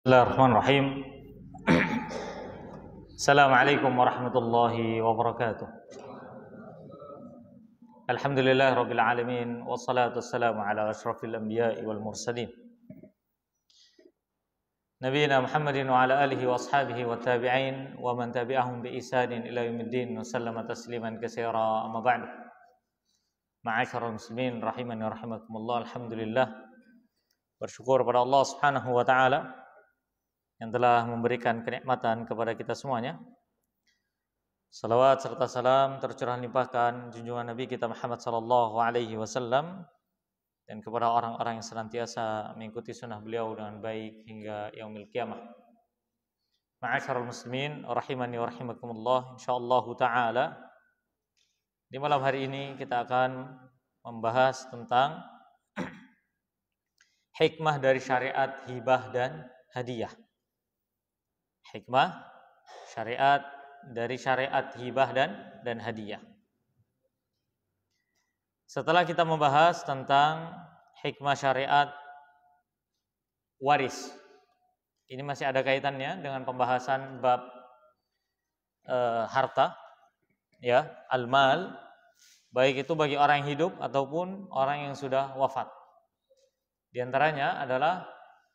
Bismillahirrahmanirrahim. Assalamualaikum warahmatullahi wabarakatuh. Alhamdulillahirabbil alamin wassalatu wassalamu ala asyrafil anbiya'i wal mursalin. Nabiyina Muhammadin wa ala alihi wa ashabihi wa tabi'in wa man tabi'ahum bi ihsanin ila yaumiddin wa sallama tasliman katsira amma ba'du. Ma'asyiral muslimin rahimani wa rahimakumullah. Alhamdulillah, bersyukur pada Allah Subhanahu wa taala yang telah memberikan kenikmatan kepada kita semuanya. Salawat serta salam tercurah limpahkan junjungan Nabi kita Muhammad sallallahu alaihi wasallam dan kepada orang-orang yang senantiasa mengikuti sunnah beliau dengan baik hingga yaumil qiyamah. Ma'asyiral muslimin rahimani wa rahimakumullah. Insyaallah taala di malam hari ini kita akan membahas tentang hikmah dari syariat hibah dan hadiah. Hikmah syariat dari syariat hibah dan hadiah. Setelah kita membahas tentang hikmah syariat waris, ini masih ada kaitannya dengan pembahasan bab harta, ya, al-mal, baik itu bagi orang yang hidup ataupun orang yang sudah wafat. Di antaranya adalah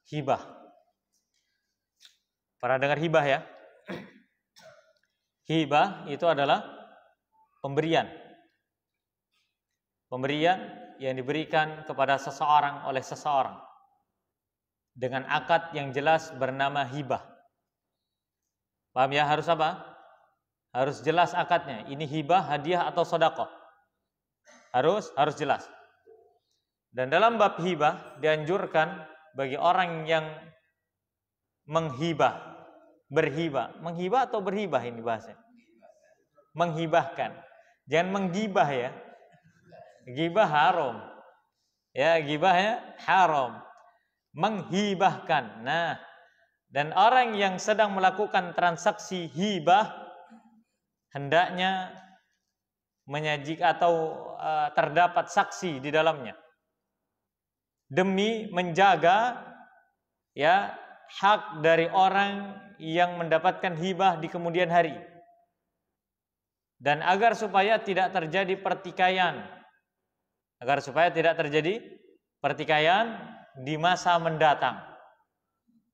hibah. Pernah dengar hibah ya? Hibah itu adalah pemberian. Pemberian yang diberikan kepada seseorang oleh seseorang dengan akad yang jelas bernama hibah. Paham ya? Harus apa? Harus jelas akadnya. Ini hibah, hadiah atau sedekah. Harus jelas. Dan dalam bab hibah dianjurkan bagi orang yang menghibah, berhibah, menghibah atau berhibah ini bahasa? Menghibahkan. Jangan menggibah ya. Gibah haram. Ya, gibahnya haram. Menghibahkan. Nah, dan orang yang sedang melakukan transaksi hibah hendaknya menyajikan atau terdapat saksi di dalamnya demi menjaga ya hak dari orang yang mendapatkan hibah di kemudian hari, dan agar supaya tidak terjadi pertikaian, di masa mendatang.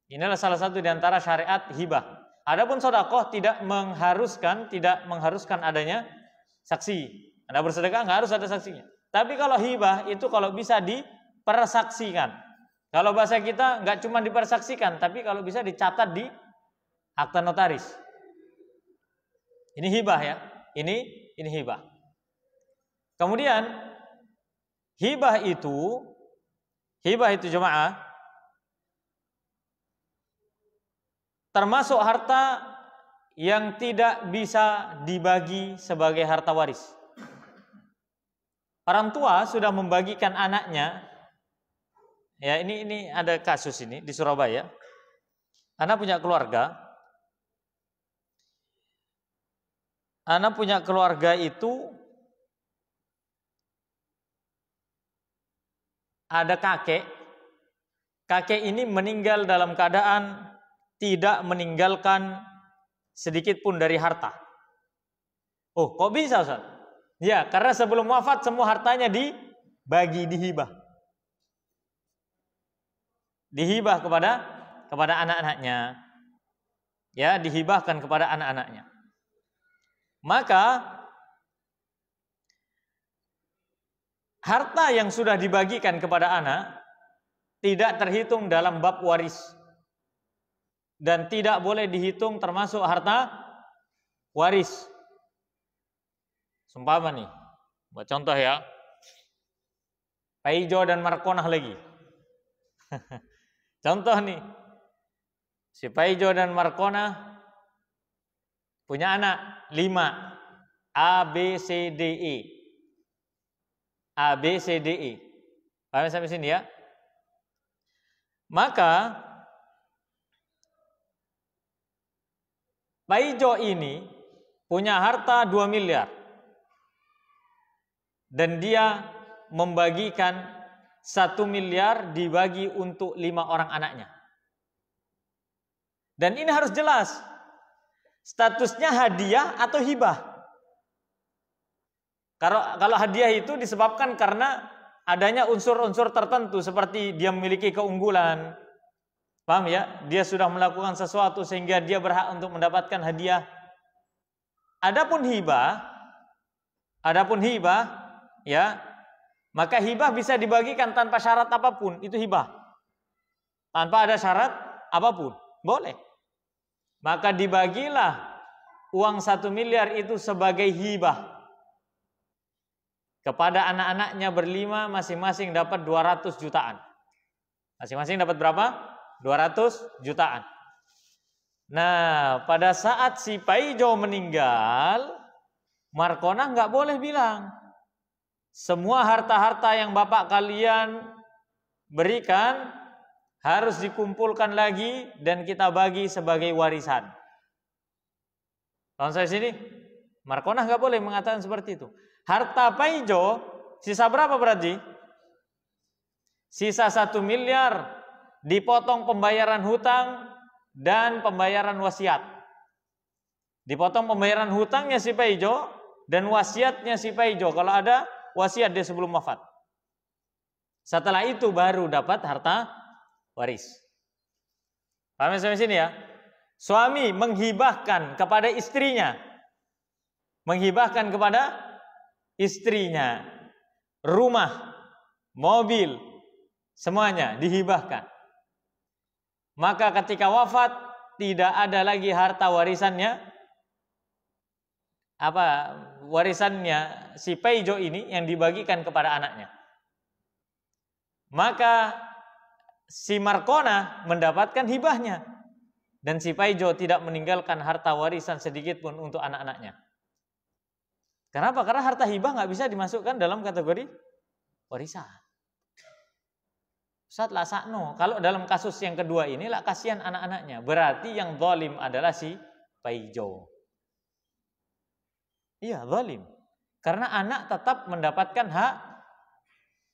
Inilah salah satu di antara syariat hibah. Adapun sedekah tidak mengharuskan adanya saksi. Anda bersedekah nggak harus ada saksinya. Tapi kalau hibah itu kalau bisa dipersaksikan. Kalau bahasa kita nggak cuma dipersaksikan, tapi kalau bisa dicatat di akta notaris. Ini hibah ya. Ini hibah. Kemudian hibah itu jemaah termasuk harta yang tidak bisa dibagi sebagai harta waris. Orang tua sudah membagikan anaknya. Ya, ini ada kasus ini di Surabaya. Anak punya keluarga itu ada kakek. Kakek ini meninggal dalam keadaan tidak meninggalkan sedikit pun dari harta. Oh, kok bisa, Ustaz? Ya, karena sebelum wafat semua hartanya dibagi, dihibah kepada anak-anaknya. Ya, dihibahkan kepada anak-anaknya. Maka harta yang sudah dibagikan kepada anak tidak terhitung dalam bab waris dan tidak boleh dihitung termasuk harta waris. Sumpama nih, buat contoh ya, Paijo dan Markonah lagi. Contoh nih, si Paijo dan Markona punya anak 5, A, B, C, D, E. A, B, C, D, E. Paham sampai sini ya? Maka Paijo ini punya harta 2 miliar. Dan dia membagikan 1 miliar dibagi untuk 5 orang anaknya. Dan ini harus jelas. Statusnya hadiah atau hibah. Kalau hadiah itu disebabkan karena adanya unsur-unsur tertentu seperti dia memiliki keunggulan. Paham ya? Dia sudah melakukan sesuatu sehingga dia berhak untuk mendapatkan hadiah. Adapun hibah ya, maka hibah bisa dibagikan tanpa syarat apapun, itu hibah. Tanpa ada syarat apapun, boleh. Maka dibagilah uang 1 miliar itu sebagai hibah kepada anak-anaknya berlima, masing-masing dapat 200 jutaan. Masing-masing dapat berapa? 200 jutaan. Nah, pada saat si Paijo meninggal, Markona nggak boleh bilang semua harta-harta yang bapak kalian berikan harus dikumpulkan lagi dan kita bagi sebagai warisan. Tahun saya sini, Markona nggak boleh mengatakan seperti itu. Harta Paijo sisa berapa berarti? Sisa 1 miliar dipotong pembayaran hutang dan pembayaran wasiat. Dipotong pembayaran hutangnya si Paijo dan wasiatnya si Paijo. Kalau ada wasiat dia sebelum wafat. Setelah itu baru dapat harta waris. Paham sampai sini ya? Suami menghibahkan kepada istrinya. Menghibahkan kepada istrinya rumah, mobil, semuanya dihibahkan. Maka ketika wafat tidak ada lagi harta warisannya. Warisannya si Paijo ini yang dibagikan kepada anaknya. Maka si Markona mendapatkan hibahnya dan si Paijo tidak meninggalkan harta warisan sedikit pun untuk anak-anaknya. Kenapa? Karena harta hibah nggak bisa dimasukkan dalam kategori warisan. Ustaz lah sakno. Kalau dalam kasus yang kedua ini lah kasihan anak-anaknya. Berarti yang zalim adalah si Paijo. Iya, zalim. Karena anak tetap mendapatkan hak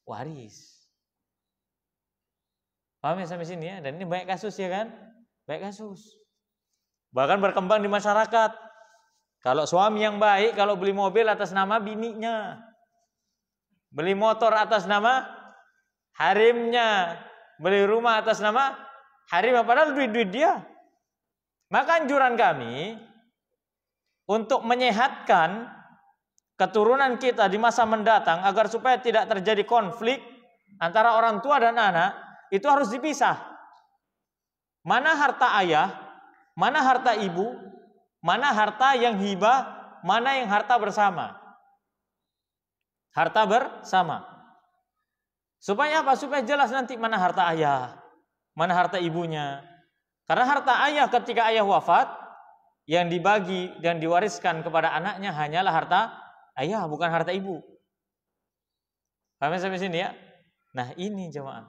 waris. Paham ya sampai sini ya? Dan ini banyak kasus ya kan? Banyak kasus. Bahkan berkembang di masyarakat. Kalau suami yang baik, kalau beli mobil atas nama bininya. Beli motor atas nama harimnya. Beli rumah atas nama harimnya. Padahal duit-duit dia. Maka anjuran kami untuk menyehatkan keturunan kita di masa mendatang agar supaya tidak terjadi konflik antara orang tua dan anak, itu harus dipisah. Mana harta ayah, mana harta ibu, mana harta yang hibah, mana yang harta bersama. Harta bersama. Supaya apa? Supaya jelas nanti mana harta ayah, mana harta ibunya. Karena harta ayah ketika ayah wafat, yang dibagi dan diwariskan kepada anaknya hanyalah harta ayah, bukan harta ibu. Paham sampai sini ya? Nah ini jemaah.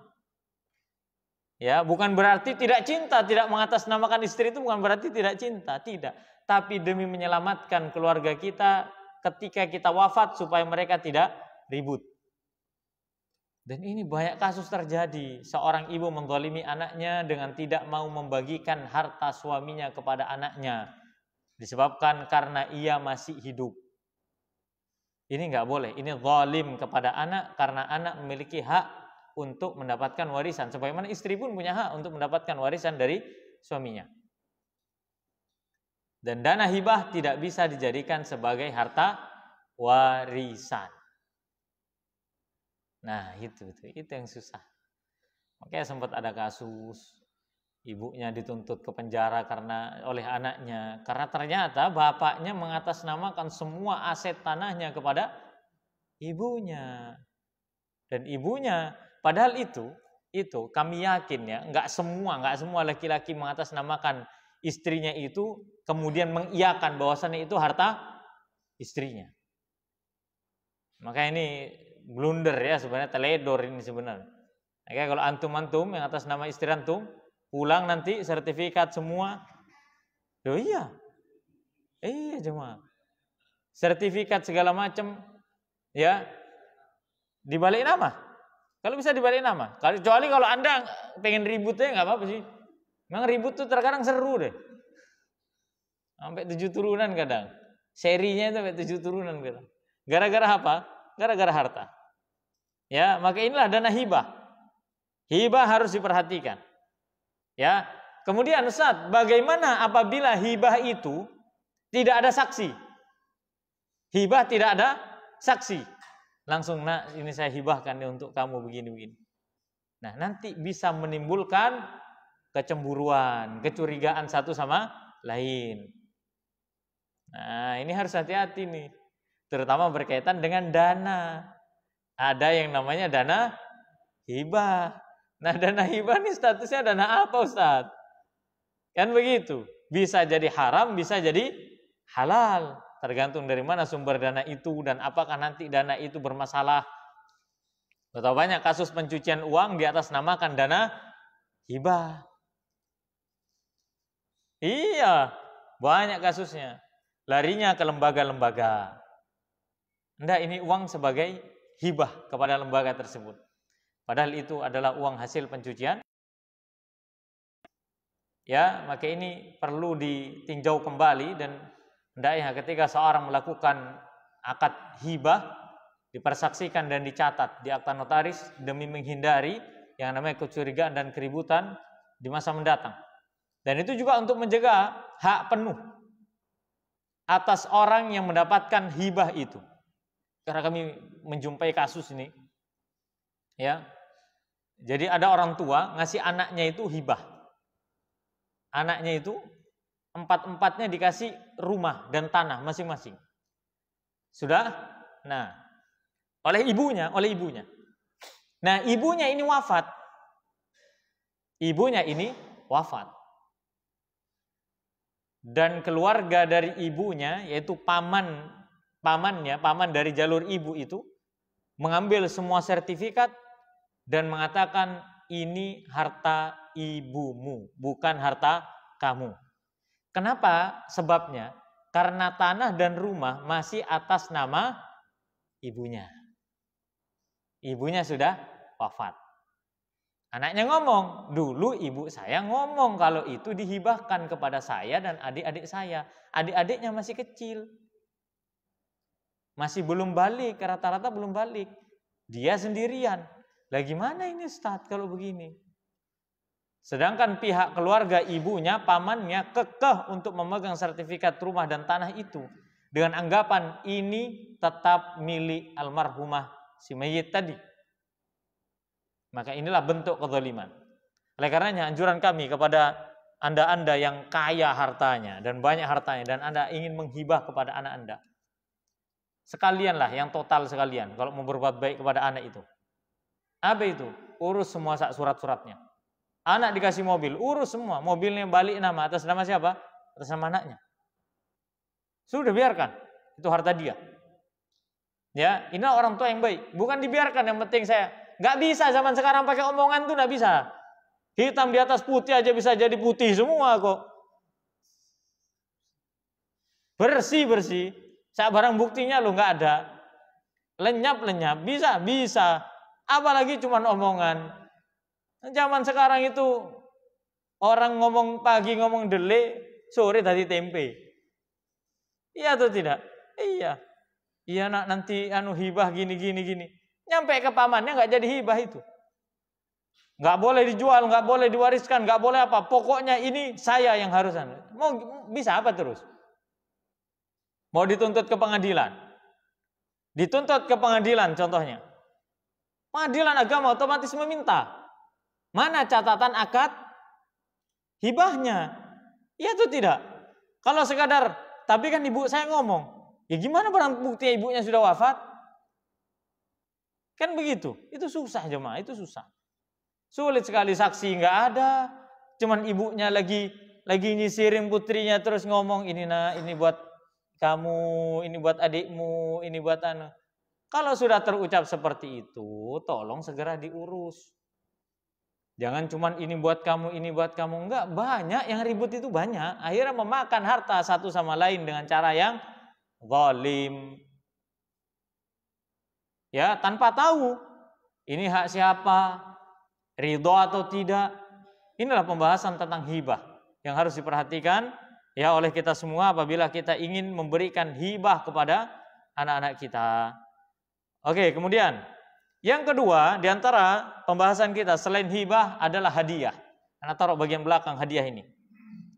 Ya, bukan berarti tidak cinta, tidak mengatasnamakan istri itu bukan berarti tidak cinta, tidak. Tapi demi menyelamatkan keluarga kita ketika kita wafat supaya mereka tidak ribut. Dan ini banyak kasus terjadi. Seorang ibu menzalimi anaknya dengan tidak mau membagikan harta suaminya kepada anaknya. Disebabkan karena ia masih hidup. Ini nggak boleh. Ini zalim kepada anak karena anak memiliki hak untuk mendapatkan warisan. Sebagaimana istri pun punya hak untuk mendapatkan warisan dari suaminya. Dan dana hibah tidak bisa dijadikan sebagai harta warisan. Nah itu yang susah. Makanya sempat ada kasus ibunya dituntut ke penjara oleh anaknya karena ternyata bapaknya mengatasnamakan semua aset tanahnya kepada ibunya. Dan ibunya padahal itu kami yakin ya, nggak semua laki-laki mengatasnamakan istrinya itu kemudian mengiyakan bahwasannya itu harta istrinya. Maka ini blunder ya sebenarnya, teledor ini sebenarnya. Kayak kalau antum yang atas nama istri antum pulang nanti sertifikat semua. Oh iya jemaah. Sertifikat segala macam ya dibalik nama. Kalau bisa dibalik nama. Kecuali kalau Anda pengen ributnya nggak apa-apa sih. Memang ribut tuh terkadang seru deh. Sampai 7 turunan kadang. Serinya itu sampai 7 turunan kadang. Gara-gara apa? Gara-gara harta. Ya, maka inilah dana hibah. Hibah harus diperhatikan. Ya. Kemudian Ustaz, bagaimana apabila hibah itu tidak ada saksi? Hibah tidak ada saksi. Langsung, nak, ini saya hibahkan untuk kamu begini-begini. Nah, nanti bisa menimbulkan kecemburuan, kecurigaan satu sama lain. Nah, ini harus hati-hati nih. Terutama berkaitan dengan dana. Ada yang namanya dana hibah. Nah, dana hibah ini statusnya dana apa, Ustaz? Kan begitu. Bisa jadi haram, bisa jadi halal. Tergantung dari mana sumber dana itu dan apakah nanti dana itu bermasalah. Betapa banyak kasus pencucian uang di atas namakan dana hibah. Iya, banyak kasusnya. Larinya ke lembaga-lembaga. Enggak, ini uang sebagai hibah kepada lembaga tersebut. Padahal itu adalah uang hasil pencucian. Ya, maka ini perlu ditinjau kembali dan hendaknya ketika seorang melakukan akad hibah dipersaksikan dan dicatat di akta notaris demi menghindari yang namanya kecurigaan dan keributan di masa mendatang. Dan itu juga untuk menjaga hak penuh atas orang yang mendapatkan hibah itu. Karena kami menjumpai kasus ini, ya. Jadi ada orang tua ngasih anaknya itu hibah. Anaknya itu empat-empatnya dikasih rumah dan tanah masing-masing. Sudah? Nah, oleh ibunya. Nah, ibunya ini wafat. Ibunya ini wafat. Dan keluarga dari ibunya, yaitu paman dari jalur ibu itu, mengambil semua sertifikat dan mengatakan ini harta ibumu, bukan harta kamu. Kenapa? Sebabnya karena tanah dan rumah masih atas nama ibunya. Ibunya sudah wafat. Anaknya ngomong, dulu ibu saya ngomong kalau itu dihibahkan kepada saya dan adik-adik saya. Adik-adiknya masih kecil. Masih belum balik, rata-rata belum balik. Dia sendirian. Lah gimana ini Ustaz kalau begini? Sedangkan pihak keluarga ibunya, pamannya kekeh untuk memegang sertifikat rumah dan tanah itu dengan anggapan ini tetap milik almarhumah si mayit tadi. Maka inilah bentuk kezaliman. Oleh karenanya anjuran kami kepada anda-anda yang kaya hartanya dan banyak hartanya dan anda ingin menghibah kepada anak anda, sekalianlah yang total sekalian kalau mau berbuat baik kepada anak itu. Apa itu? Urus semua surat-suratnya. Anak dikasih mobil, urus semua. Mobilnya balik nama, atas nama siapa? Atas nama anaknya. Sudah biarkan, itu harta dia. Ya, inilah orang tua yang baik. Bukan dibiarkan, yang penting saya. Gak bisa zaman sekarang pakai omongan tuh gak bisa. Hitam di atas putih aja bisa jadi putih semua kok. Bersih. Saya barang buktinya lo gak ada. Lenyap, bisa. Apalagi cuma omongan. Zaman sekarang itu orang ngomong pagi ngomong dele, sore tadi tempe. Iya atau tidak? Iya. Iya nak nanti hibah gini. Nyampe ke pamannya nggak jadi hibah itu. Nggak boleh dijual, nggak boleh diwariskan, nggak boleh apa. Pokoknya ini saya yang harus. Mau bisa apa terus? Mau dituntut ke pengadilan. Dituntut ke pengadilan contohnya. Pengadilan agama otomatis meminta. Mana catatan akad hibahnya? Iya atau tidak? Kalau sekadar, tapi kan ibu saya ngomong. Ya gimana barang bukti ibunya sudah wafat? Kan begitu. Itu susah jemaah, itu susah. Sulit sekali, saksi nggak ada. Cuman ibunya lagi nyisirin putrinya terus ngomong, ini nak, ini buat kamu, ini buat adikmu, ini buat anak. Kalau sudah terucap seperti itu, tolong segera diurus. Jangan cuman ini buat kamu, enggak, banyak yang ribut itu banyak. Akhirnya memakan harta satu sama lain dengan cara yang zalim. Ya, tanpa tahu ini hak siapa, ridho atau tidak. Inilah pembahasan tentang hibah yang harus diperhatikan ya oleh kita semua apabila kita ingin memberikan hibah kepada anak-anak kita. Oke, kemudian yang kedua di antara pembahasan kita selain hibah adalah hadiah. Anda taruh bagian belakang hadiah ini.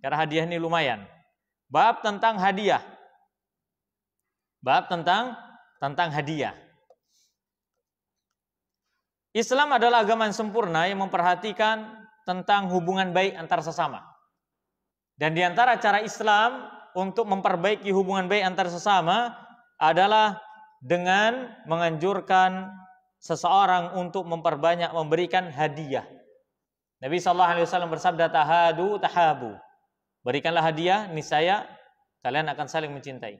Karena hadiah ini lumayan. Bab tentang hadiah. Bab tentang hadiah. Islam adalah agama yang sempurna yang memperhatikan tentang hubungan baik antar sesama. Dan di antara cara Islam untuk memperbaiki hubungan baik antar sesama adalah dengan menganjurkan seseorang untuk memperbanyak memberikan hadiah. Nabi SAW bersabda, tahadu tahabu. Berikanlah hadiah, niscaya kalian akan saling mencintai.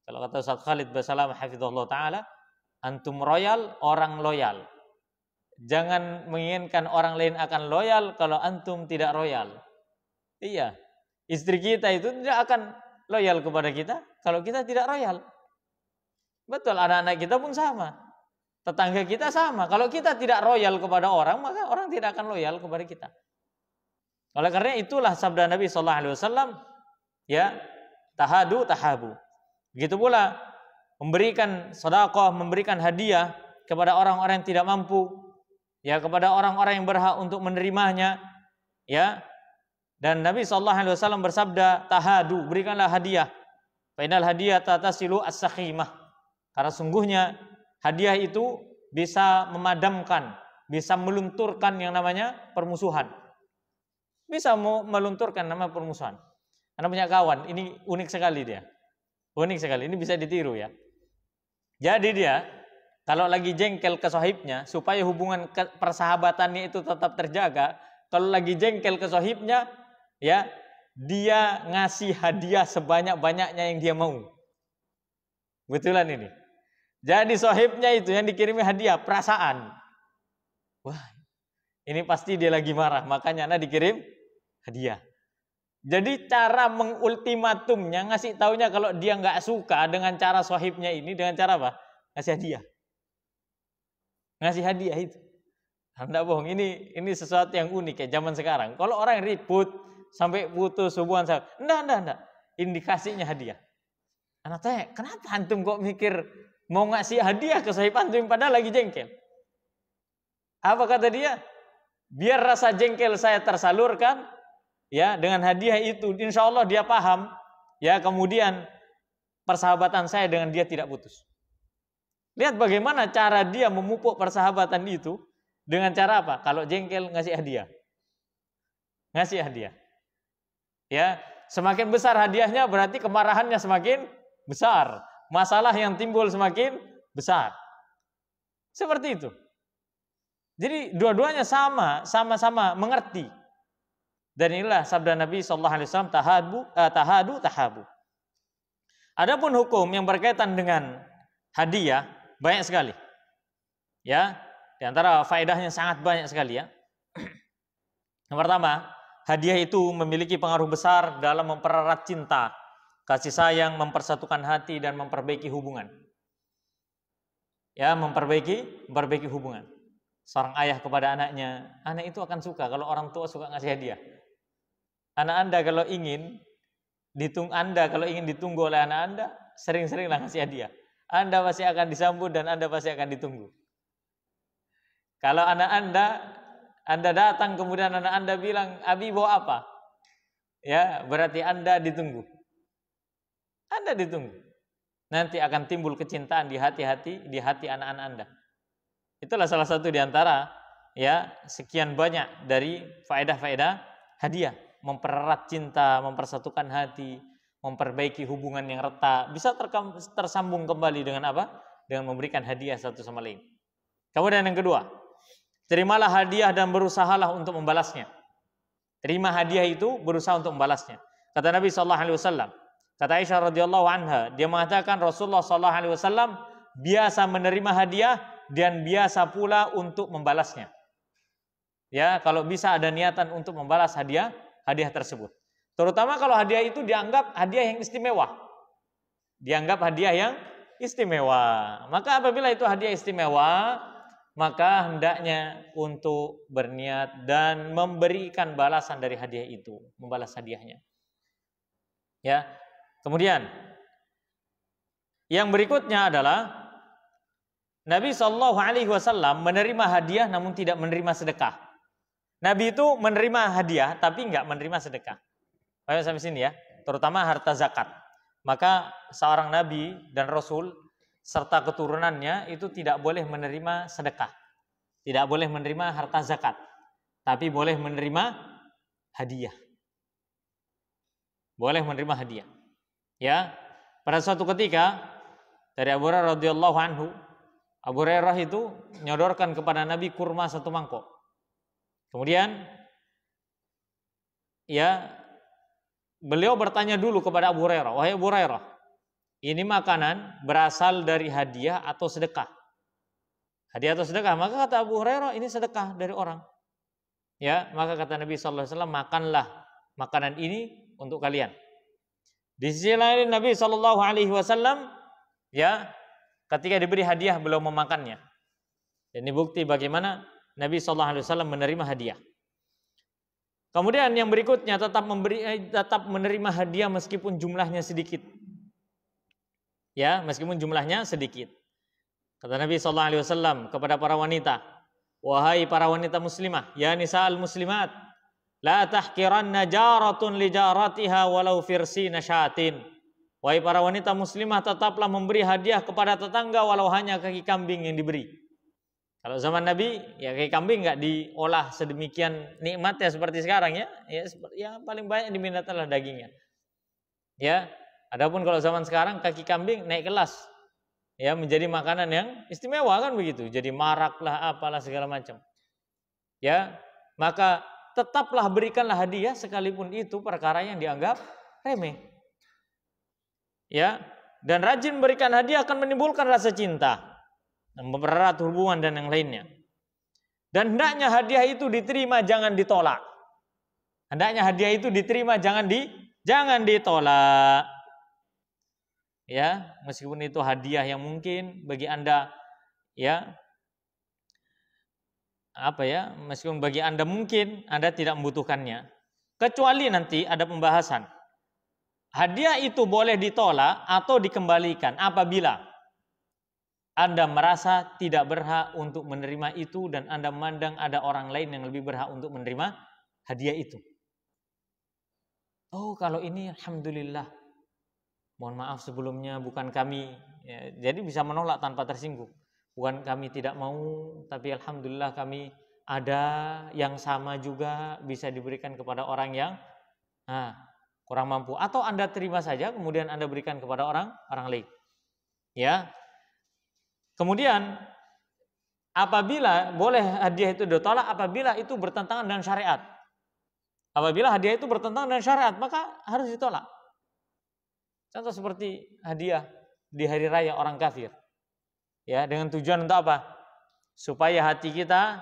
Kalau kata Ustaz Khalid Basalam hafizahullah ta'ala, antum royal, orang loyal. Jangan menginginkan orang lain akan loyal kalau antum tidak royal. Iya, istri kita itu tidak akan loyal kepada kita kalau kita tidak royal. Betul, anak-anak kita pun sama. Tetangga kita sama. Kalau kita tidak royal kepada orang, maka orang tidak akan loyal kepada kita. Oleh karena itulah sabda Nabi SAW, ya, tahadu tahabu. Begitu pula memberikan sedekah, memberikan hadiah kepada orang-orang yang tidak mampu, ya, kepada orang-orang yang berhak untuk menerimanya, ya. Dan Nabi SAW bersabda, tahadu, berikanlah hadiah. Fainal hadiyata tasilu as-sakhimah. Karena sungguhnya hadiah itu bisa memadamkan, bisa melunturkan yang namanya permusuhan. Bisa melunturkan nama permusuhan. Anda punya kawan, ini unik sekali dia. Unik sekali, ini bisa ditiru ya. Jadi dia kalau lagi jengkel ke sahibnya, supaya hubungan persahabatannya itu tetap terjaga, kalau lagi jengkel ke sahibnya, ya, dia ngasih hadiah sebanyak-banyaknya yang dia mau. Betulan ini. Jadi sahibnya itu yang dikirimi hadiah, perasaan. Wah, ini pasti dia lagi marah, makanya Anda dikirim hadiah. Jadi cara mengultimatumnya, ngasih taunya kalau dia nggak suka dengan cara sahibnya ini, dengan cara apa? Ngasih hadiah. Ngasih hadiah itu. Anda bohong, ini sesuatu yang unik ya zaman sekarang. Kalau orang ribut sampai putus hubungan saya, enggak. Indikasinya hadiah. Anak tanya, kenapa antum kok mikir mau ngasih hadiah ke sahib antum padahal lagi jengkel? Apa kata dia? Biar rasa jengkel saya tersalurkan, ya, dengan hadiah itu, insya Allah dia paham, ya, kemudian persahabatan saya dengan dia tidak putus. Lihat bagaimana cara dia memupuk persahabatan itu dengan cara apa? Kalau jengkel ngasih hadiah. Ngasih hadiah. Ya, semakin besar hadiahnya berarti kemarahannya semakin besar. Masalah yang timbul semakin besar. Seperti itu. Jadi dua-duanya sama-sama mengerti. Dan inilah sabda Nabi SAW, tahadu tahabu. Adapun hukum yang berkaitan dengan hadiah banyak sekali. Ya, di antara faedahnya sangat banyak sekali ya. Yang pertama, hadiah itu memiliki pengaruh besar dalam mempererat cinta, kasih sayang, mempersatukan hati dan memperbaiki hubungan. Ya, memperbaiki hubungan. Seorang ayah kepada anaknya, anak itu akan suka kalau orang tua suka ngasih hadiah. Anak Anda kalau ingin ditunggu oleh anak Anda, sering-seringlah ngasih hadiah. Anda pasti akan disambut dan Anda pasti akan ditunggu. Kalau anak Anda datang kemudian anak Anda bilang, "Abi bawa apa?" Ya, berarti Anda ditunggu. Anda ditunggu. Nanti akan timbul kecintaan di hati anak-anak Anda. Itulah salah satu di antara ya sekian banyak dari faedah-faedah hadiah, mempererat cinta, mempersatukan hati, memperbaiki hubungan yang retak, bisa tersambung kembali dengan apa? Dengan memberikan hadiah satu sama lain. Kemudian yang kedua, terimalah hadiah dan berusahalah untuk membalasnya. Terima hadiah itu, berusaha untuk membalasnya. Kata Nabi SAW, kata Aisyah radhiyallahu anha, dia mengatakan Rasulullah SAW biasa menerima hadiah dan biasa pula untuk membalasnya. Ya, kalau bisa ada niatan untuk membalas hadiah tersebut. Terutama kalau hadiah itu dianggap hadiah yang istimewa. Dianggap hadiah yang istimewa. Maka apabila itu hadiah istimewa, maka hendaknya untuk berniat dan memberikan balasan dari hadiah itu, membalas hadiahnya. Ya. Kemudian yang berikutnya adalah Nabi SAW menerima hadiah namun tidak menerima sedekah. Nabi itu menerima hadiah tapi enggak menerima sedekah. Ayo sampai sini ya, terutama harta zakat. Maka seorang nabi dan rasul serta keturunannya itu tidak boleh menerima sedekah. Tidak boleh menerima harta zakat, tapi boleh menerima hadiah. Boleh menerima hadiah. Ya. Pada suatu ketika dari Abu Hurairah radhiyallahu anhu, Abu Hurairah itu menyodorkan kepada Nabi kurma satu mangkok. Kemudian ya beliau bertanya dulu kepada Abu Hurairah, "Wahai Abu Hurairah, ini makanan berasal dari hadiah atau sedekah?" Hadiah atau sedekah? Maka kata Abu Hurairah, ini sedekah dari orang. Ya, maka kata Nabi sallallahu alaihi wasallam, "Makanlah makanan ini untuk kalian." Di sisi lain Nabi sallallahu alaihi wasallam ya, ketika diberi hadiah belum memakannya. Ini bukti bagaimana Nabi sallallahu alaihi wasallam menerima hadiah. Kemudian yang berikutnya tetap menerima hadiah meskipun jumlahnya sedikit. Ya, meskipun jumlahnya sedikit. Kata Nabi sallallahu alaihi wasallam kepada para wanita, "Wahai para wanita muslimah, ya nisa'al muslimat, la tahqiranna jaratun li jaratiha walau firsina syatin." Wahai para wanita muslimah, tetaplah memberi hadiah kepada tetangga walau hanya kaki kambing yang diberi. Kalau zaman Nabi, ya kaki kambing nggak diolah sedemikian nikmatnya seperti sekarang ya. Ya paling banyak diminati adalah dagingnya. Ya, adapun kalau zaman sekarang kaki kambing naik kelas. Ya, menjadi makanan yang istimewa kan begitu. Jadi marak lah, apalah segala macam. Ya, maka tetaplah berikanlah hadiah sekalipun itu perkara yang dianggap remeh. Ya, dan rajin berikan hadiah akan menimbulkan rasa cinta, mempererat hubungan dan yang lainnya. Dan hendaknya hadiah itu diterima, jangan ditolak. Hendaknya hadiah itu diterima, jangan ditolak. Ya, meskipun itu hadiah yang mungkin bagi Anda ya meskipun bagi Anda mungkin Anda tidak membutuhkannya. Kecuali nanti ada pembahasan. Hadiah itu boleh ditolak atau dikembalikan apabila Anda merasa tidak berhak untuk menerima itu dan Anda memandang ada orang lain yang lebih berhak untuk menerima hadiah itu. Oh, kalau ini alhamdulillah. Mohon maaf sebelumnya bukan kami. Ya, jadi bisa menolak tanpa tersinggung. Bukan kami tidak mau, tapi alhamdulillah kami ada yang sama juga bisa diberikan kepada orang yang kurang mampu. Atau Anda terima saja kemudian Anda berikan kepada orang lain. Ya. Kemudian apabila boleh hadiah itu ditolak apabila itu bertentangan dengan syariat. Apabila hadiah itu bertentangan dengan syariat, maka harus ditolak. Contoh seperti hadiah di hari raya orang kafir. Ya, dengan tujuan untuk apa? Supaya hati kita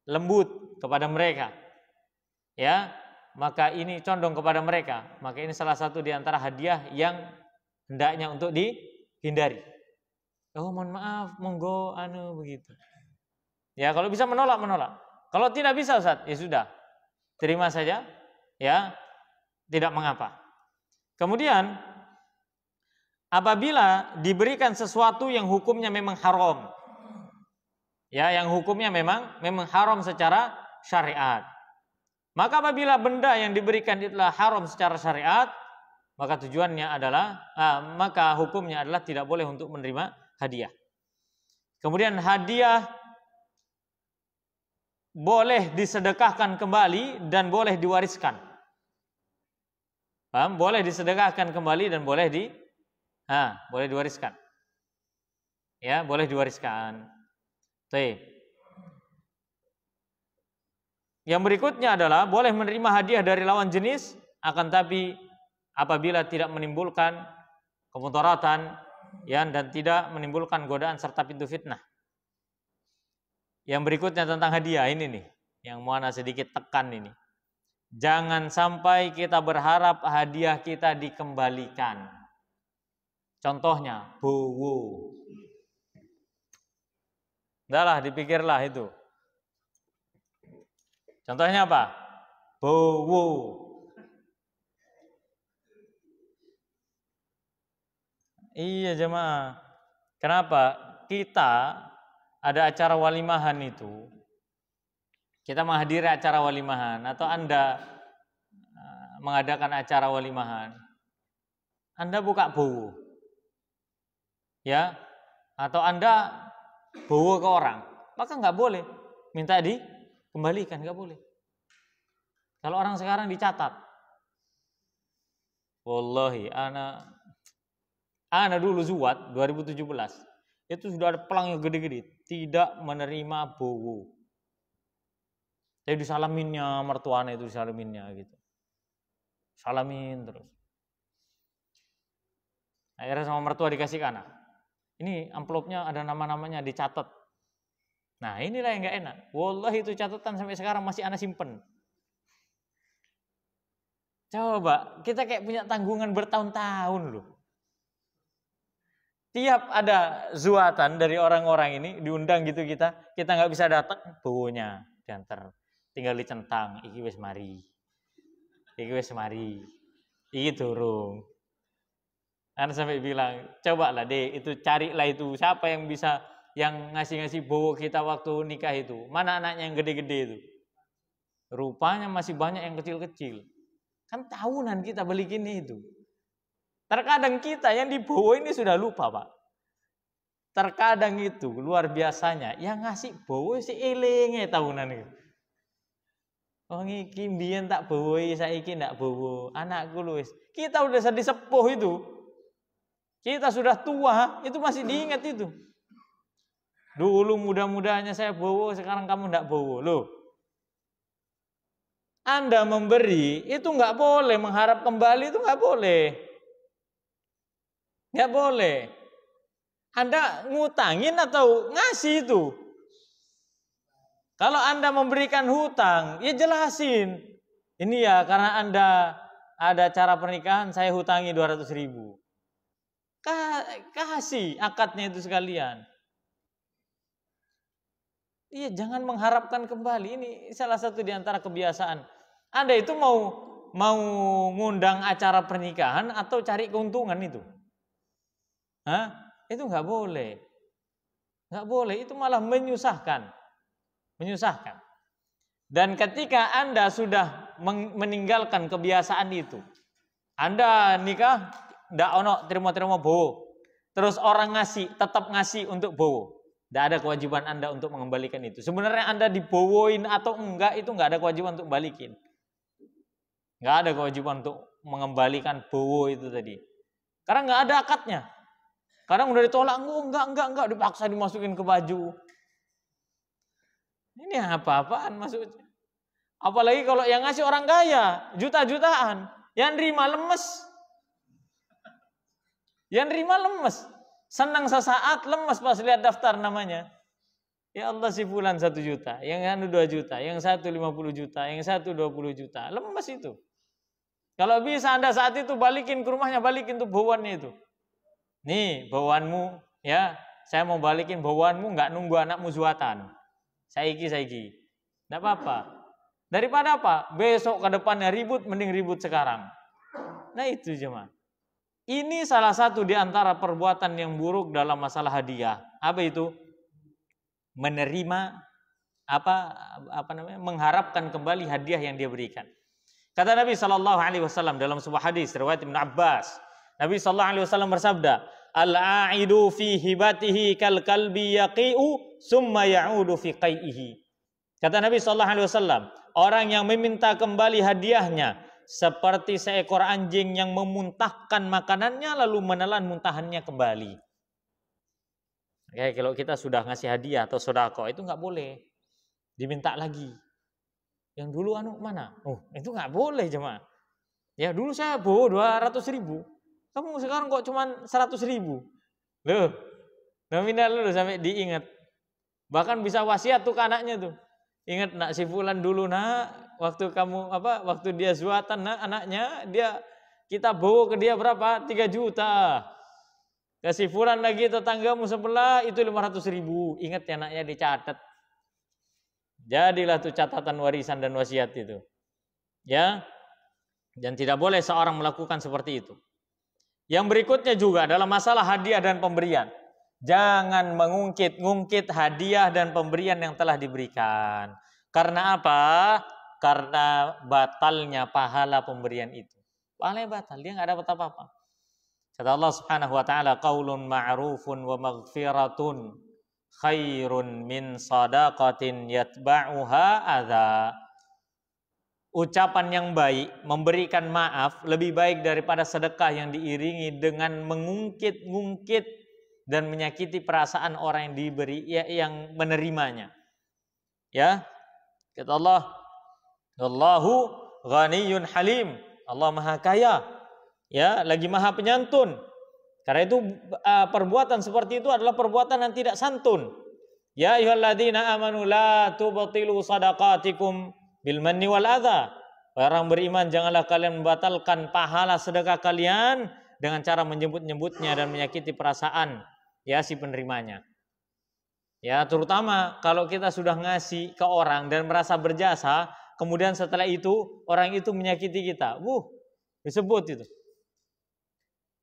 lembut kepada mereka. Ya, maka ini condong kepada mereka. Maka ini salah satu di antara hadiah yang hendaknya untuk dihindari. Oh, mohon maaf, monggo begitu. Ya, kalau bisa menolak. Kalau tidak bisa Ustaz, ya sudah. Terima saja, ya. Tidak mengapa. Kemudian apabila diberikan sesuatu yang hukumnya memang haram. Ya, yang hukumnya memang haram secara syariat. Maka apabila benda yang diberikan itulah haram secara syariat, maka tujuannya adalah maka hukumnya adalah tidak boleh untuk menerima hadiah. Kemudian hadiah boleh disedekahkan kembali dan boleh diwariskan. Paham? Boleh disedekahkan kembali dan boleh diwariskan. Ya, boleh diwariskan. Baik. Yang berikutnya adalah boleh menerima hadiah dari lawan jenis, akan tapi apabila tidak menimbulkan kemudaratan ya, dan tidak menimbulkan godaan serta pintu fitnah. Yang berikutnya tentang hadiah ini nih, yang mau ana sedikit tekan ini. Jangan sampai kita berharap hadiah kita dikembalikan. Contohnya, bowo. Udahlah, dipikirlah itu. Contohnya apa? Bowo. Iya jemaah. Kenapa? Kita ada acara walimahan itu. Kita menghadiri acara walimahan atau Anda mengadakan acara walimahan. Anda buka bowo. Ya. Atau Anda bowo ke orang. Maka nggak boleh. Minta dikembalikan, nggak boleh. Kalau orang sekarang dicatat. Wallahi, ana dulu zuat 2017. Itu sudah ada pelang yang gede-gede. Tidak menerima bowo. Jadi disalaminnya, mertuanya itu disalaminnya gitu. Salamin terus. Akhirnya sama mertua dikasih ke anak. Ini amplopnya ada nama-namanya dicatat. Nah inilah yang gak enak. Wallahi itu catatan sampai sekarang masih anak simpen. Coba, kita kayak punya tanggungan bertahun-tahun loh. Tiap ada zuatan dari orang-orang ini, diundang gitu kita nggak bisa datang, bowonya diantar. Tinggal dicentang, iki wis mari. Iki durung. Anak sampai bilang, coba lah deh, itu carilah itu. Siapa yang bisa, yang ngasih-ngasih bowo kita waktu nikah itu. Mana anaknya yang gede-gede itu. Rupanya masih banyak yang kecil-kecil. Kan tahunan kita balikin itu. Terkadang kita yang dibowo ini sudah lupa Pak. Terkadang itu luar biasanya. Yang ngasih bowo si elinge tahunan itu. Oh iki mbiyen tak bowoi, saiki ndak bowo. Anakku Luis. Kita udah sedih sepuh itu. Kita sudah tua, itu masih diingat itu. Dulu muda-mudanya saya bowo, sekarang kamu ndak bowo. Loh. Anda memberi, itu nggak boleh. Mengharap kembali itu nggak boleh. Nggak boleh. Anda ngutangin atau ngasih itu. Kalau Anda memberikan hutang, ya jelasin. Ini ya karena Anda ada acara pernikahan, saya hutangi 200.000. Kasih akadnya itu sekalian. Iya, jangan mengharapkan kembali. Ini salah satu di antara kebiasaan. Anda itu mau ngundang acara pernikahan atau cari keuntungan itu? Hah? Itu nggak boleh. Nggak boleh, itu malah menyusahkan. Dan ketika Anda sudah meninggalkan kebiasaan itu, Anda nikah, ndak ono terima-terima bowo. Terus orang ngasih, tetap ngasih untuk bowo. Ndak ada kewajiban Anda untuk mengembalikan itu. Sebenarnya Anda dibowoin atau enggak, itu nggak ada kewajiban untuk balikin. Nggak ada kewajiban untuk mengembalikan bowo itu tadi. Karena nggak ada akadnya. Kadang udah ditolak, enggak, dipaksa dimasukin ke baju. Ini apa-apaan maksudnya? Apalagi kalau yang ngasih orang kaya, juta-jutaan. Yang nerima lemes. Senang sesaat, lemes pas lihat daftar namanya. Ya Allah si fulan 1 juta, yang anu 2 juta, yang 1 50 juta, yang 1 20 juta. Lemes itu. Kalau bisa Anda saat itu balikin ke rumahnya, balikin tuh bawaannya itu. Nih bawaanmu ya, saya mau balikin bawaanmu, nggak nunggu anakmu zuatan. Saiki. Nggak apa-apa. Daripada apa? Besok ke depannya ribut, mending ribut sekarang. Nah itu jemaah. Ini salah satu di antara perbuatan yang buruk dalam masalah hadiah. Apa itu? Menerima mengharapkan kembali hadiah yang dia berikan. Kata Nabi SAW dalam sebuah hadis riwayat Ibnu Abbas. Nabi SAW bersabda, al-a'idu fi hibatihi kal kalbi yaqi'u summa ya'udu fi qai'ihi. Kata Nabi SAW, orang yang meminta kembali hadiahnya seperti seekor anjing yang memuntahkan makanannya lalu menelan muntahannya kembali. Oke, kalau kita sudah ngasih hadiah atau sedekah itu nggak boleh diminta lagi. Yang dulu mana? Oh, itu nggak boleh jemaah. Ya dulu saya bawa 200.000. Kamu sekarang kok cuma 100.000. Loh, nominal lu sampai diingat. Bahkan bisa wasiat tuh ke anaknya tuh. Ingat nak si fulan dulu nak, waktu dia zuatan nak anaknya, kita bawa ke dia berapa? 3 juta. Kasih fulan lagi tetanggamu sebelah itu 500.000. Ingat ya anaknya dicatat. Jadilah tuh catatan warisan dan wasiat itu. Ya. Dan tidak boleh seorang melakukan seperti itu. Yang berikutnya juga adalah masalah hadiah dan pemberian. Jangan mengungkit-ungkit hadiah dan pemberian yang telah diberikan. Karena apa? Karena batalnya pahala pemberian itu. Pahalanya batal, dia nggak dapat apa-apa. Kata Allah Subhanahu wa taala, qaulun ma'rufun wa maghfiratun khairun min shadaqatin yatba'uha adza. Ucapan yang baik, memberikan maaf lebih baik daripada sedekah yang diiringi dengan mengungkit-ungkit dan menyakiti perasaan orang yang diberi, yang menerimanya. Ya, kata Allah, Allahu ghaniyyun halim. Allah Maha Kaya, ya, lagi Maha Penyantun. Karena itu perbuatan seperti itu adalah perbuatan yang tidak santun. Ya ayyuhalladzina amanu la tubtilu shadaqatikum bil manni wal adza. Orang beriman, janganlah kalian membatalkan pahala sedekah kalian dengan cara menyebut-nyebutnya dan menyakiti perasaan ya si penerimanya. Ya, terutama kalau kita sudah ngasih ke orang dan merasa berjasa, kemudian setelah itu orang itu menyakiti kita. Disebut itu.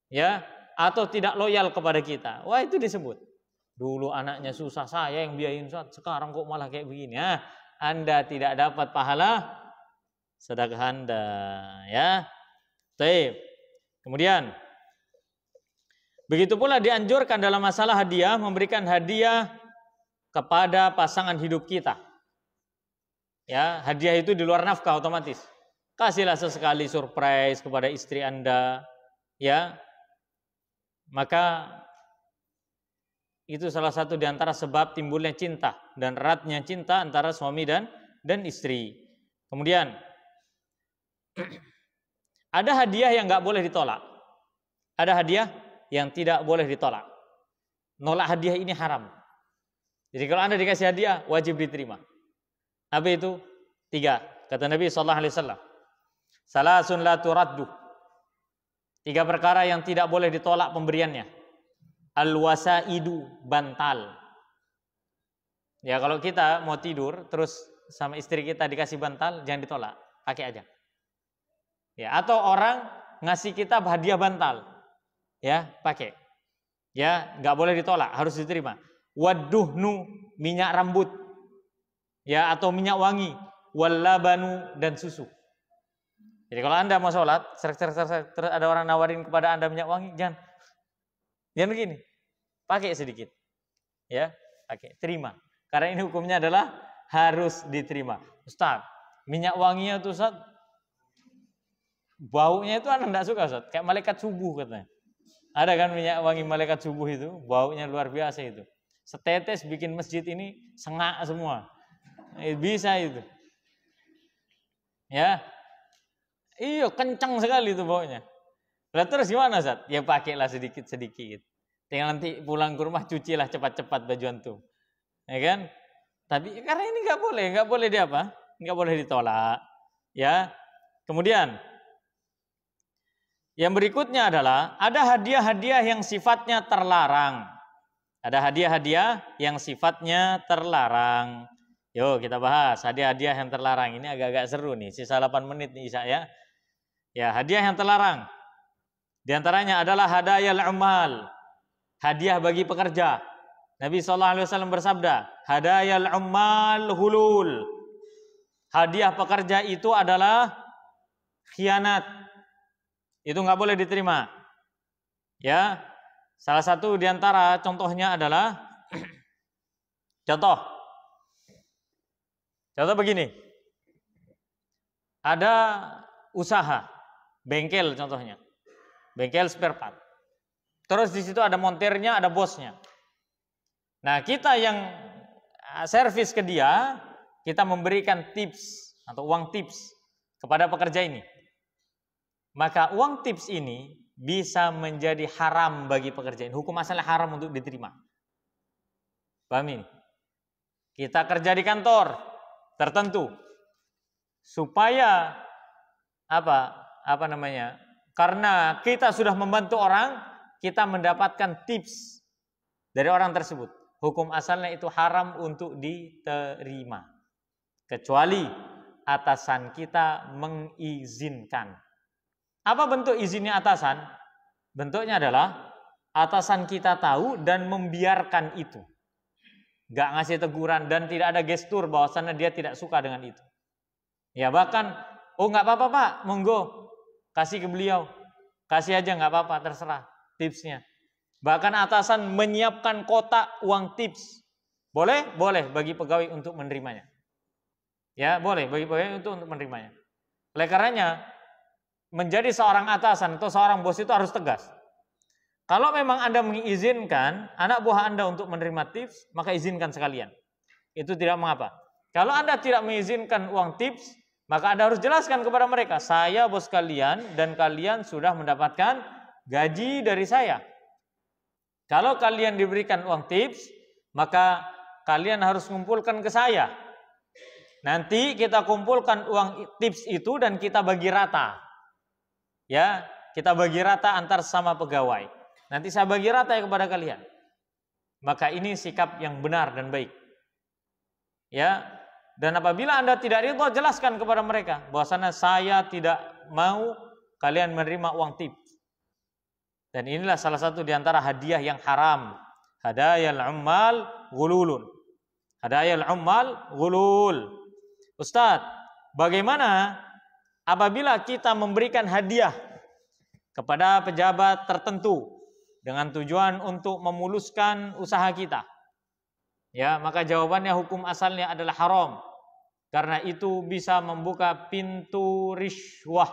Ya, atau tidak loyal kepada kita. Wah, itu disebut. Dulu anaknya susah, saya yang biayain, sekarang kok malah kayak begini. Ya, Anda tidak dapat pahala sedekah Anda, ya. Baik. Kemudian begitu pula dianjurkan dalam masalah hadiah, memberikan hadiah kepada pasangan hidup kita. Ya, hadiah itu di luar nafkah otomatis. Kasihlah sesekali surprise kepada istri Anda, ya. Maka itu salah satu di antara sebab timbulnya cinta dan eratnya cinta antara suami dan istri. Kemudian ada hadiah yang nggak boleh ditolak. Ada hadiah yang tidak boleh ditolak. Nolak hadiah ini haram. Jadi kalau Anda dikasih hadiah wajib diterima. Apa itu? 3. Kata Nabi SAW. Salasun la turaddu. 3 perkara yang tidak boleh ditolak pemberiannya. Al-wasaidu, bantal. Ya, kalau kita mau tidur terus sama istri kita dikasih bantal, jangan ditolak, pakai aja. Ya, atau orang ngasih kita hadiah bantal, ya, pakai. Ya, nggak boleh ditolak, harus diterima. Waduhnu, minyak rambut, ya, atau minyak wangi, wallabanu, dan susu. Jadi kalau Anda mau sholat, terus ada orang nawarin kepada Anda minyak wangi, jangan begini, pakai sedikit, ya, pakai, terima. Karena ini hukumnya adalah harus diterima. Ustaz, minyak wanginya tuh Ustaz, baunya itu Anda tidak suka Ustaz, kayak malaikat subuh katanya. Ada kan minyak wangi malaikat subuh itu, baunya luar biasa itu. Setetes bikin masjid ini sengak semua. Bisa itu. Ya. Iya, kencang sekali itu baunya. Lah terus gimana Ustaz? Ya pakailah sedikit-sedikit. Tinggal nanti pulang ke rumah cucilah cepat-cepat baju antum. Ya kan? Tapi karena ini nggak boleh dia apa? Nggak boleh ditolak. Ya. Kemudian yang berikutnya adalah ada hadiah-hadiah yang sifatnya terlarang. Ada hadiah-hadiah yang sifatnya terlarang. Yuk kita bahas hadiah-hadiah yang terlarang. Ini agak-agak seru nih. Sisa 8 menit nih Isa ya. Ya, hadiah yang terlarang. Di antaranya adalah hadayal umal. Hadiah bagi pekerja. Nabi SAW bersabda, hadayal ummal hulul. Hadiah pekerja itu adalah khianat. Itu nggak boleh diterima. Ya, salah satu di antara contohnya adalah contoh begini. Ada usaha, bengkel contohnya, bengkel spare part. Terus di situ ada montirnya, ada bosnya. Nah, kita yang servis ke dia, kita memberikan tips atau uang tips kepada pekerja ini. Maka uang tips ini bisa menjadi haram bagi pekerja ini. Hukum asalnya haram untuk diterima. Paham ini? Kita kerja di kantor tertentu supaya apa namanya? Karena kita sudah membantu orang, kita mendapatkan tips dari orang tersebut, hukum asalnya itu haram untuk diterima. Kecuali atasan kita mengizinkan. Apa bentuk izinnya atasan? Bentuknya adalah atasan kita tahu dan membiarkan itu. Gak ngasih teguran dan tidak ada gestur bahwasannya dia tidak suka dengan itu. Ya bahkan, oh nggak apa-apa Pak, monggo kasih ke beliau. Kasih aja nggak apa-apa, terserah tipsnya. Bahkan atasan menyiapkan kotak uang tips. Boleh? Boleh bagi pegawai untuk menerimanya. Ya, boleh bagi pegawai untuk menerimanya. Oleh karenanya, menjadi seorang atasan atau seorang bos itu harus tegas. Kalau memang Anda mengizinkan anak buah Anda untuk menerima tips, maka izinkan sekalian. Itu tidak mengapa. Kalau Anda tidak mengizinkan uang tips, maka Anda harus jelaskan kepada mereka, saya bos kalian dan kalian sudah mendapatkan gaji dari saya. Kalau kalian diberikan uang tips, maka kalian harus mengumpulkan ke saya. Nanti kita kumpulkan uang tips itu dan kita bagi rata. Ya, kita bagi rata antar sama pegawai. Nanti saya bagi rata ya kepada kalian. Maka ini sikap yang benar dan baik. Ya, dan apabila Anda tidak ridho, jelaskan kepada mereka bahwasanya saya tidak mau kalian menerima uang tips. Dan inilah salah satu di antara hadiah yang haram. Hadayal ummal ghululun. Hadayal ummal ghulul. Ustaz, bagaimana apabila kita memberikan hadiah kepada pejabat tertentu dengan tujuan untuk memuluskan usaha kita? Ya, maka jawabannya hukum asalnya adalah haram. Karena itu bisa membuka pintu riswah,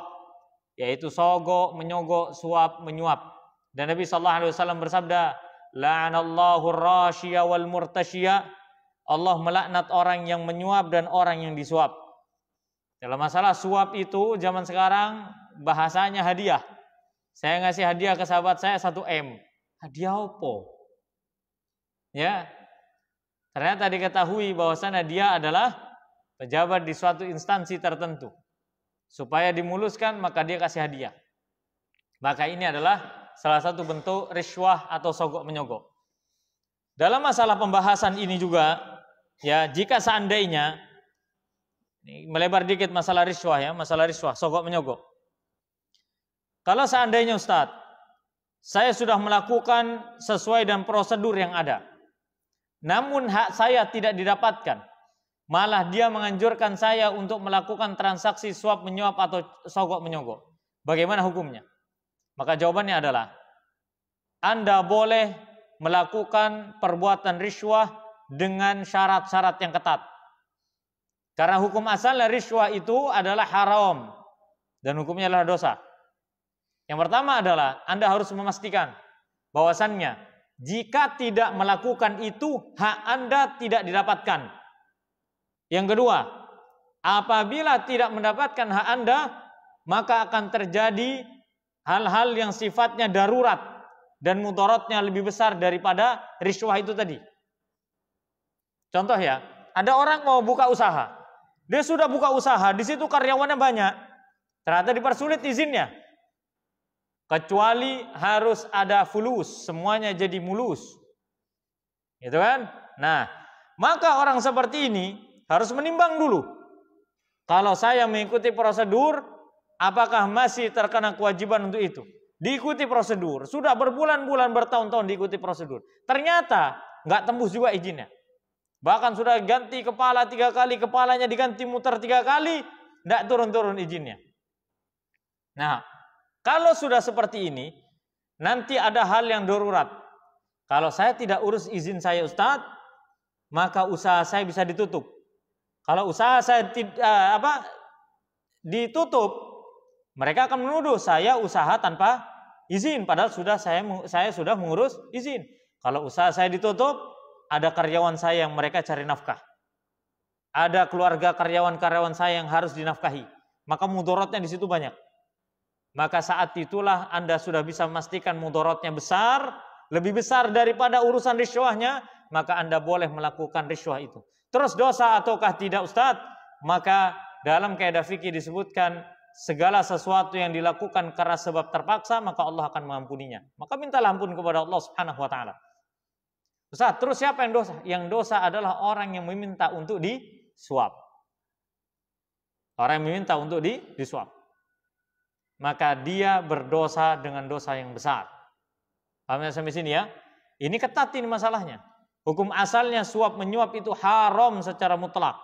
yaitu sogok, menyogok, suap, menyuap. Dan Nabi SAW bersabda, la'anallahu rasyiya wal murtasyiya. Allah melaknat orang yang menyuap dan orang yang disuap. Dalam masalah suap itu zaman sekarang bahasanya hadiah. Saya ngasih hadiah ke sahabat saya 1 M. Hadiah apa? Ya, ternyata diketahui bahwasanya dia adalah pejabat di suatu instansi tertentu. Supaya dimuluskan maka dia kasih hadiah. Maka ini adalah salah satu bentuk riswah atau sogok menyogok. Dalam masalah pembahasan ini juga, ya, jika seandainya melebar dikit masalah riswah, ya, masalah riswah, sogok menyogok. Kalau seandainya Ustadz, saya sudah melakukan sesuai dengan prosedur yang ada, namun hak saya tidak didapatkan, malah dia menganjurkan saya untuk melakukan transaksi suap menyuap atau sogok menyogok. Bagaimana hukumnya? Maka jawabannya adalah Anda boleh melakukan perbuatan riswah dengan syarat-syarat yang ketat. Karena hukum asalnya riswah itu adalah haram dan hukumnya adalah dosa. Yang pertama adalah Anda harus memastikan bahwasannya jika tidak melakukan itu hak Anda tidak didapatkan. Yang kedua, apabila tidak mendapatkan hak Anda, maka akan terjadi hal-hal yang sifatnya darurat dan mudaratnya lebih besar daripada riswah itu tadi. Contoh ya, ada orang mau buka usaha. Dia sudah buka usaha, di situ karyawannya banyak. Ternyata dipersulit izinnya. Kecuali harus ada fulus, semuanya jadi mulus. Gitu kan? Nah, maka orang seperti ini harus menimbang dulu. Kalau saya mengikuti prosedur, apakah masih terkena kewajiban untuk itu? Diikuti prosedur. Sudah berbulan-bulan, bertahun-tahun diikuti prosedur. Ternyata nggak tembus juga izinnya. Bahkan sudah ganti kepala 3 kali, kepalanya diganti muter 3 kali, nggak turun-turun izinnya. Nah, kalau sudah seperti ini, nanti ada hal yang darurat. Kalau saya tidak urus izin saya Ustadz, maka usaha saya bisa ditutup. Kalau usaha saya ditutup, mereka akan menuduh saya usaha tanpa izin, padahal saya sudah mengurus izin. Kalau usaha saya ditutup, ada karyawan saya yang mereka cari nafkah. Ada keluarga karyawan-karyawan saya yang harus dinafkahi. Maka mudaratnya di situ banyak. Maka saat itulah Anda sudah bisa memastikan mudaratnya besar, lebih besar daripada urusan riswahnya, maka Anda boleh melakukan riswah itu. Terus dosa ataukah tidak Ustadz? Maka dalam kaidah fikih disebutkan segala sesuatu yang dilakukan karena sebab terpaksa, maka Allah akan mengampuninya. Maka mintalah ampun kepada Allah Subhanahu wa taala. Ustaz, terus siapa yang dosa? Yang dosa adalah orang yang meminta untuk disuap. Orang yang meminta untuk disuap. Maka dia berdosa dengan dosa yang besar. Paham ya sampai sini ya? Ini ketat ini masalahnya. Hukum asalnya suap menyuap itu haram secara mutlak.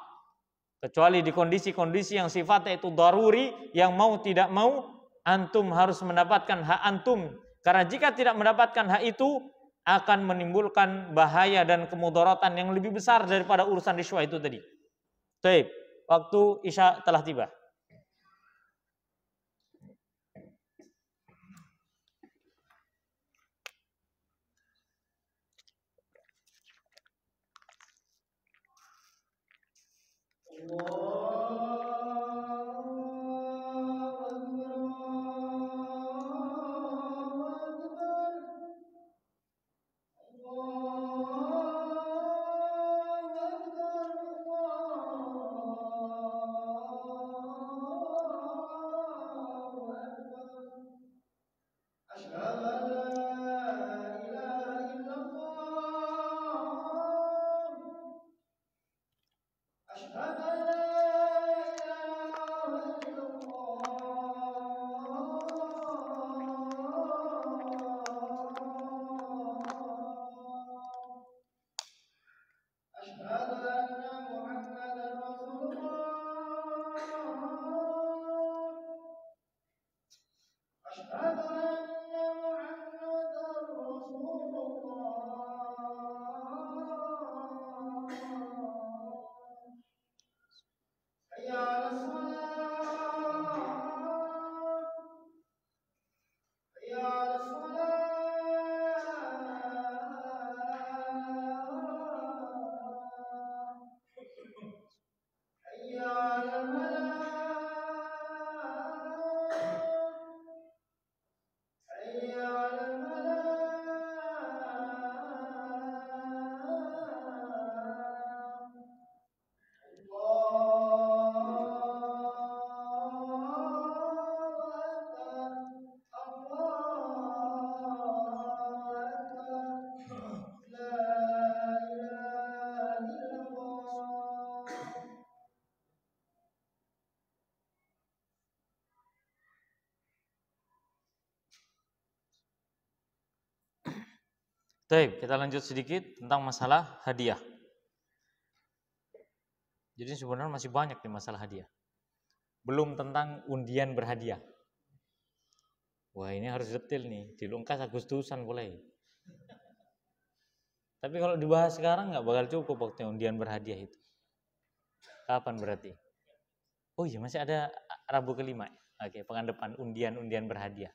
Kecuali di kondisi-kondisi yang sifatnya itu daruri, yang mau tidak mau antum harus mendapatkan hak antum. Karena jika tidak mendapatkan hak itu akan menimbulkan bahaya dan kemudaratan yang lebih besar daripada urusan riswah itu tadi. Baik, waktu Isya telah tiba. Baik, kita lanjut sedikit tentang masalah hadiah. Jadi sebenarnya masih banyak nih masalah hadiah. Belum tentang undian berhadiah. Wah, ini harus detail nih, dilungkas Agustusan boleh. Tapi kalau dibahas sekarang nggak bakal cukup waktu undian berhadiah itu. Kapan berarti? Oh iya, masih ada Rabu kelima. Oke, pekan depan undian berhadiah.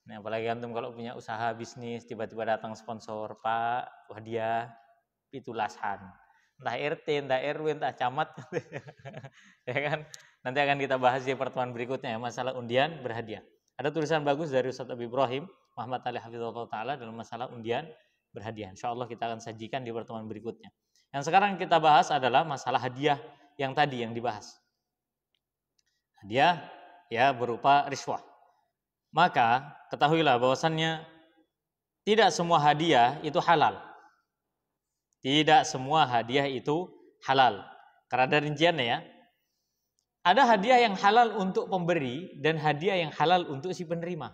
Nah, apalagi antum kalau punya usaha bisnis, tiba-tiba datang sponsor, Pak, hadiah pitulasan. Entah RT, entah RW, entah camat. Ya kan? Nanti akan kita bahas di pertemuan berikutnya ya, masalah undian berhadiah. Ada tulisan bagus dari Ustaz Abi Ibrahim Muhammad Ali Hafizahullah Ta'ala dalam masalah undian berhadiah. InsyaAllah kita akan sajikan di pertemuan berikutnya. Yang sekarang kita bahas adalah masalah hadiah yang tadi yang dibahas. Hadiah ya berupa riswah. Maka ketahuilah bahwasannya tidak semua hadiah itu halal. Tidak semua hadiah itu halal. Karena ada rinciannya ya. Ada hadiah yang halal untuk pemberi dan hadiah yang halal untuk si penerima.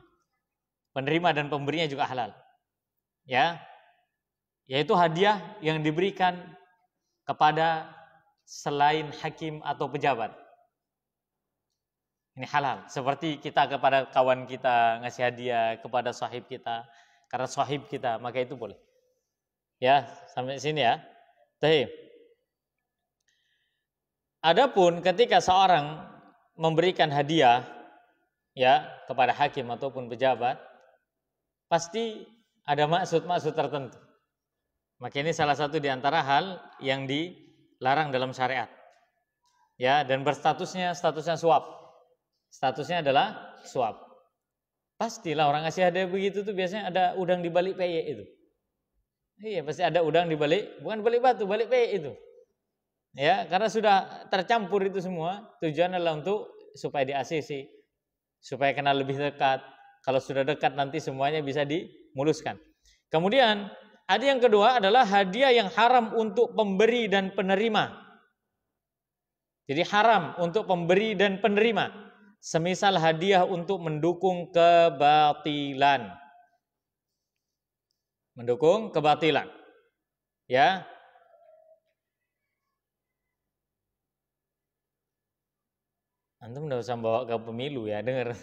Penerima dan pemberinya juga halal. Ya. Yaitu hadiah yang diberikan kepada selain hakim atau pejabat. Ini halal. Seperti kita kepada kawan kita ngasih hadiah kepada sahib kita. Karena sahib kita, maka itu boleh. Ya, sampai sini ya. Baik. Adapun ketika seorang memberikan hadiah ya kepada hakim ataupun pejabat, pasti ada maksud-maksud tertentu. Maka ini salah satu di antara hal yang dilarang dalam syariat. Ya, dan statusnya suap. Statusnya adalah suap. Pastilah orang ngasih hadiah begitu tuh biasanya ada udang di balik peyek itu. Iya, pasti ada udang di balik, bukan balik batu, balik peyek itu. Ya, karena sudah tercampur itu semua, tujuan adalah untuk supaya di ACC, supaya kenal lebih dekat. Kalau sudah dekat nanti semuanya bisa dimuluskan. Kemudian ada yang kedua adalah hadiah yang haram untuk pemberi dan penerima. Jadi haram untuk pemberi dan penerima. Semisal hadiah untuk mendukung kebatilan. Mendukung kebatilan. Ya. Antum enggak usah bawa ke pemilu ya, dengar.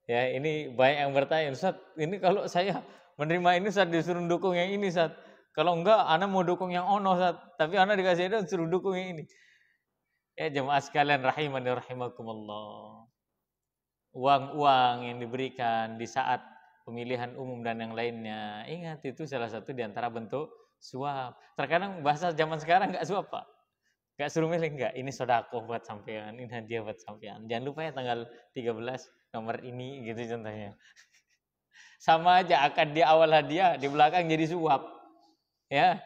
Ya, ini banyak yang bertanya, Ustaz, ini kalau saya menerima ini Ustaz disuruh dukung yang ini Ustaz. Kalau enggak, ana mau dukung yang ono Ustaz. Tapi ana dikasih itu suruh dukung yang ini. Ya jemaah sekalian rahimani rahimakumullah. Uang-uang yang diberikan di saat pemilihan umum dan yang lainnya, ingat itu salah satu di antara bentuk suap. Terkadang bahasa zaman sekarang enggak suap, Pak. Enggak suruh milih, enggak. Ini sedekah buat sampean, ini hadiah buat sampean. Jangan lupa ya tanggal 13 nomor ini gitu contohnya. Sama aja akad di awal hadiah, di belakang jadi suap. Ya.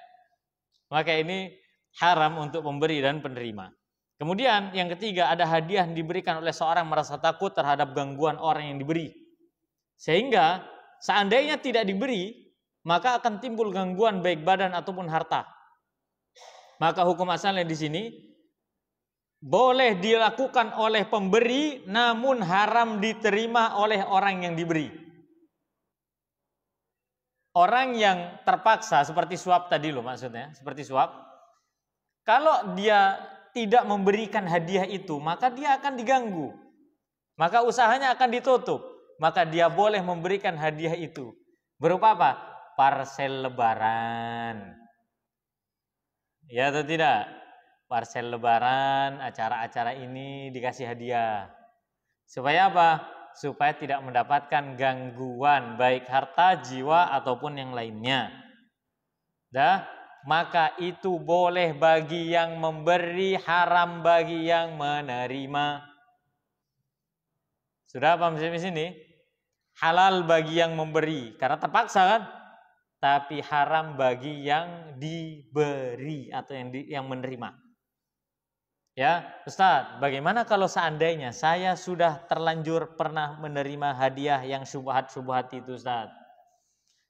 Maka ini haram untuk pemberi dan penerima. Kemudian yang ketiga, ada hadiah yang diberikan oleh seorang merasa takut terhadap gangguan orang yang diberi. Sehingga seandainya tidak diberi, maka akan timbul gangguan baik badan ataupun harta. Maka hukum asalnya di sini boleh dilakukan oleh pemberi, namun haram diterima oleh orang yang diberi. Orang yang terpaksa seperti suap tadi loh maksudnya, seperti suap. Kalau dia tidak memberikan hadiah itu, maka dia akan diganggu. Maka usahanya akan ditutup. Maka dia boleh memberikan hadiah itu. Berupa apa? Parsel lebaran. Ya atau tidak? Parsel lebaran, acara-acara ini dikasih hadiah. Supaya apa? Supaya tidak mendapatkan gangguan baik harta, jiwa ataupun yang lainnya. Dah? Maka itu boleh bagi yang memberi, haram bagi yang menerima. Sudah paham di sini? Halal bagi yang memberi karena terpaksa kan? Tapi haram bagi yang diberi atau yang menerima. Ya, Ustaz, bagaimana kalau seandainya saya sudah terlanjur pernah menerima hadiah yang syubhat-syubhat itu, Ustaz?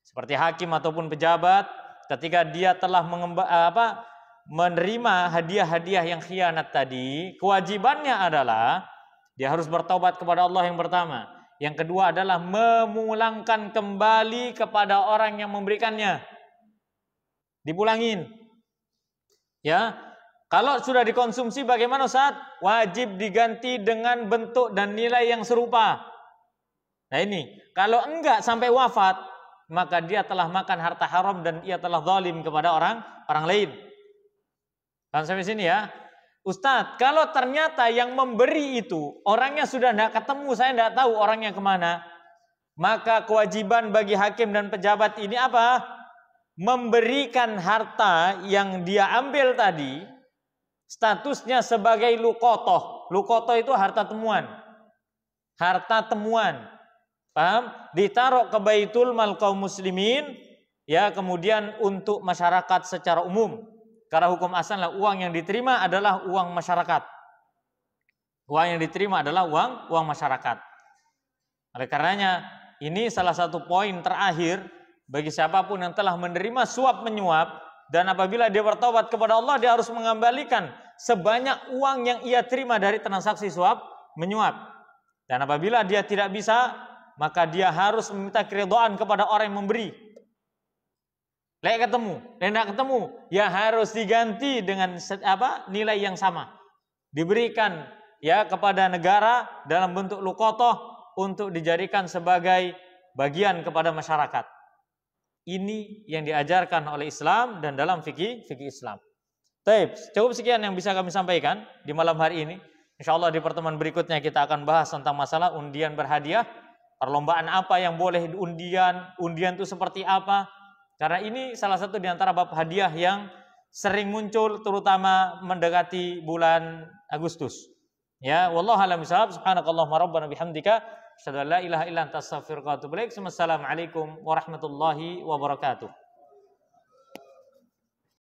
Seperti hakim ataupun pejabat, ketika dia telah menerima hadiah-hadiah yang khianat tadi, kewajibannya adalah dia harus bertaubat kepada Allah yang pertama. Yang kedua adalah memulangkan kembali kepada orang yang memberikannya. Dipulangin. Ya. Kalau sudah dikonsumsi bagaimana Ustaz? Wajib diganti dengan bentuk dan nilai yang serupa. Nah ini, kalau enggak sampai wafat, maka dia telah makan harta haram dan ia telah zalim kepada orang lain. Paham sampai sini ya? Ustadz, kalau ternyata yang memberi itu orangnya sudah tidak ketemu, saya tidak tahu orangnya kemana, maka kewajiban bagi hakim dan pejabat ini apa? Memberikan harta yang dia ambil tadi, statusnya sebagai luqotoh. Luqotoh itu harta temuan. Harta temuan. Paham? Ditaruh ke baitul mal kaum muslimin, ya, kemudian untuk masyarakat secara umum. Karena hukum asalnya uang yang diterima adalah uang masyarakat. Uang yang diterima adalah uang masyarakat. Oleh karenanya ini salah satu poin terakhir bagi siapapun yang telah menerima suap menyuap, dan apabila dia bertobat kepada Allah, dia harus mengembalikan sebanyak uang yang ia terima dari transaksi suap menyuap. Dan apabila dia tidak bisa, maka dia harus meminta keridhaan kepada orang yang memberi. Tidak ketemu, ya harus diganti dengan nilai yang sama. Diberikan ya kepada negara dalam bentuk luqotoh untuk dijadikan sebagai bagian kepada masyarakat. Ini yang diajarkan oleh Islam dan dalam fikih Islam. Baik, cukup sekian yang bisa kami sampaikan di malam hari ini. Insyaallah di pertemuan berikutnya kita akan bahas tentang masalah undian berhadiah. Perlombaan apa yang boleh diundian? Undian itu seperti apa? Karena ini salah satu di antara bab hadiah yang sering muncul terutama mendekati bulan Agustus. Ya, wallahu a'lam bishawab. Subhanakallahumma rabbana bihamdika asyhadu an la ilaha illa anta astaghfiruka wa atubu ilaik. Wassalamualaikum warahmatullahi wabarakatuh.